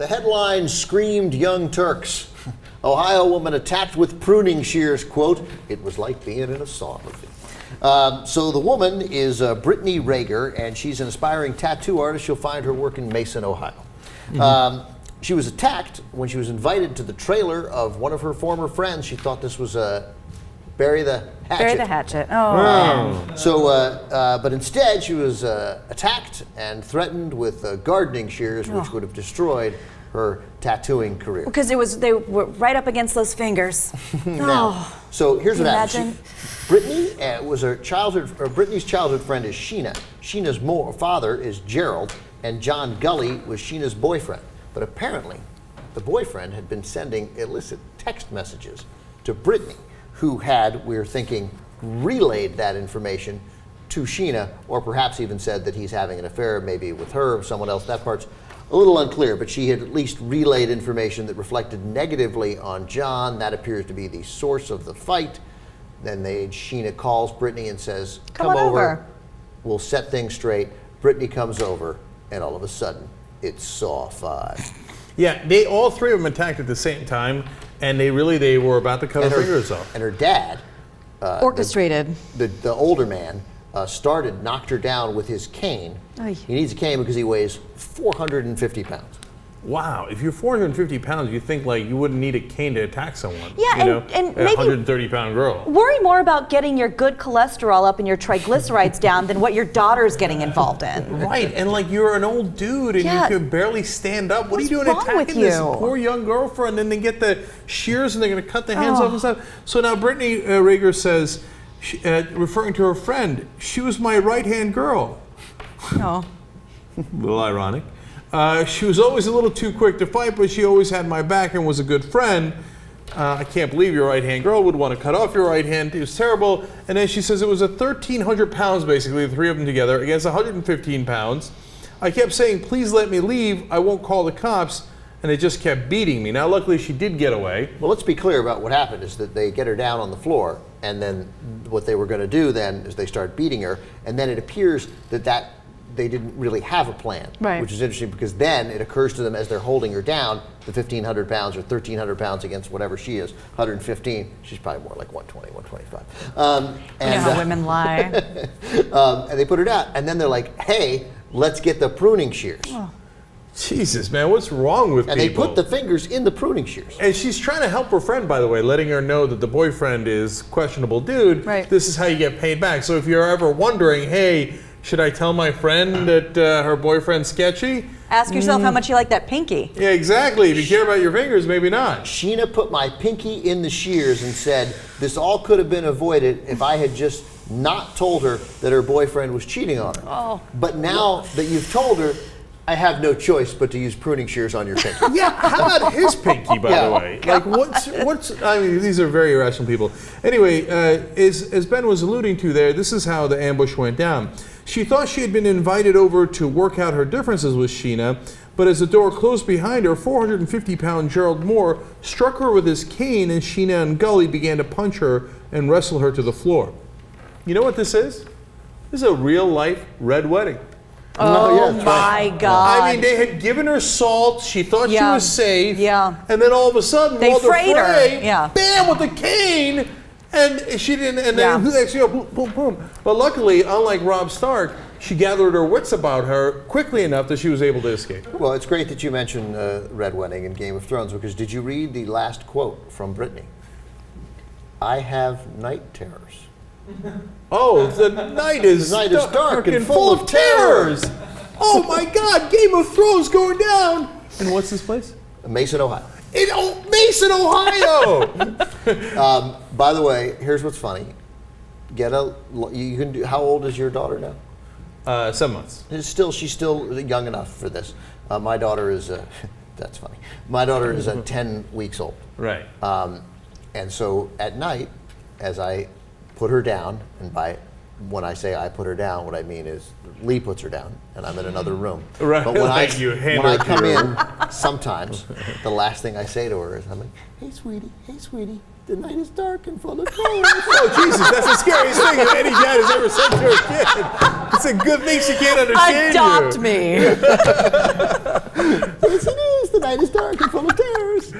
The headline screamed young Turks. Ohio woman attacked with pruning shears, quote, "It was like being in a Saw movie." So the woman is Brittany Rager, and she's an aspiring tattoo artist. You'll find her work in Mason, Ohio. She was attacked when she was invited to the trailer of one of her former friends. She thought this was Bury the Hatchet. Bury the Hatchet. Oh. But instead she was attacked and threatened with gardening shears, which would have destroyed her tattooing career. Because they were right up against those fingers. So here's what happened. Imagine. Brittany was Brittany's childhood friend is Sheena. Sheena's father is Gerald, and John Gully was Sheena's boyfriend. But apparently, the boyfriend had been sending illicit text messages to Brittany, who had, we're thinking, relayed that information to Sheena, or perhaps even said that he's having an affair, maybe with her or someone else. That part's a little unclear, but she had at least relayed information that reflected negatively on John. That appears to be the source of the fight. Then Sheena calls Brittany and says, come over. We'll set things straight. Brittany comes over, and all of a sudden, it's Saw 5. Yeah, all three of them attacked at the same time, and they were about to cut her fingers off. And her dad, orchestrated. The older man, knocked her down with his cane. Oy. He needs a cane because he weighs 450 pounds. Wow, if you're 450 pounds, you think like you wouldn't need a cane to attack someone. Yeah, and maybe 130-pound girl. Worry more about getting your good cholesterol up and your triglycerides down than what your daughter's getting involved in. Right, and like you're an old dude and you can barely stand up. What are you doing attacking this poor young girlfriend? And then get the shears and they're going to cut the hands off and stuff. So now Brittany Rager says, referring to her friend, she was my right-hand girl. Oh. A little ironic. She was always a little too quick to fight, but she always had my back and was a good friend. I can't believe your right-hand girl would want to cut off your right hand. It was terrible. And then she says it was 1,300 pounds, basically, the three of them together, against 115 pounds. I kept saying, please let me leave. I won't call the cops. And they just kept beating me. Now, luckily, she did get away. Well, let's be clear about what happened is that they get her down on the floor, and then what they were going to do then is they start beating her, and then it appears that they didn't really have a plan, which is interesting because then it occurs to them as they're holding her down, the 1,500 pounds or 1,300 pounds against whatever she is, 115, she's probably more like 120, 125. You know how women lie. And they put her down, and then they're like, hey, let's get the pruning shears. Oh. Jesus, man, what's wrong with people? And they put the fingers in the pruning shears. And she's trying to help her friend, by the way, letting her know that the boyfriend is questionable dude. Right. This is how you get paid back. So if you're ever wondering, hey, should I tell my friend that her boyfriend's sketchy? Ask yourself how much you like that pinky. Yeah, exactly. If you care about your fingers, maybe not. Sheena put my pinky in the shears and said, this all could have been avoided if I had just not told her that her boyfriend was cheating on her. Oh. But now that you've told her, I have no choice but to use pruning shears on your pinky. Yeah, how about his pinky, by the way? Like, what's, I mean, these are very irrational people. Anyway, as Ben was alluding to there, this is how the ambush went down. She thought she had been invited over to work out her differences with Sheena, but as the door closed behind her, 450-pound Gerald Moore struck her with his cane, and Sheena and Gully began to punch her and wrestle her to the floor. You know what this is? This is a real-life red wedding. Oh, my God. I mean, they had given her salt. She thought she was safe. Yeah. And then all of a sudden, they Walter frayed Frey, her. Yeah. Bam, with the cane. And she didn't, and then next, boom, boom, boom. But luckily, unlike Robb Stark, she gathered her wits about her quickly enough that she was able to escape. Well, it's great that you mentioned Red Wedding in Game of Thrones, because did you read the last quote from Brittany? I have night terrors. Oh, the night is dark and full of terrors. Oh my God, Game of Thrones going down. And what's this place? Mason, Ohio. Mason, Ohio. By the way, here's what's funny. How old is your daughter now? 7 months. She's still young enough for this. My daughter is that's funny. My daughter is 10 weeks old. Right. And so at night, as I put her down, and when I say I put her down, what I mean is Lee puts her down, and I'm in another room. Right. But when I come in, room. sometimes the last thing I say to her is, I'm like, hey sweetie, the night is dark and full of terrors. Oh Jesus, that's the scariest thing that any dad has ever said to a kid. It's a good thing she can't understand Adopt me. Yes, it is. The night night is dark and full of terrors.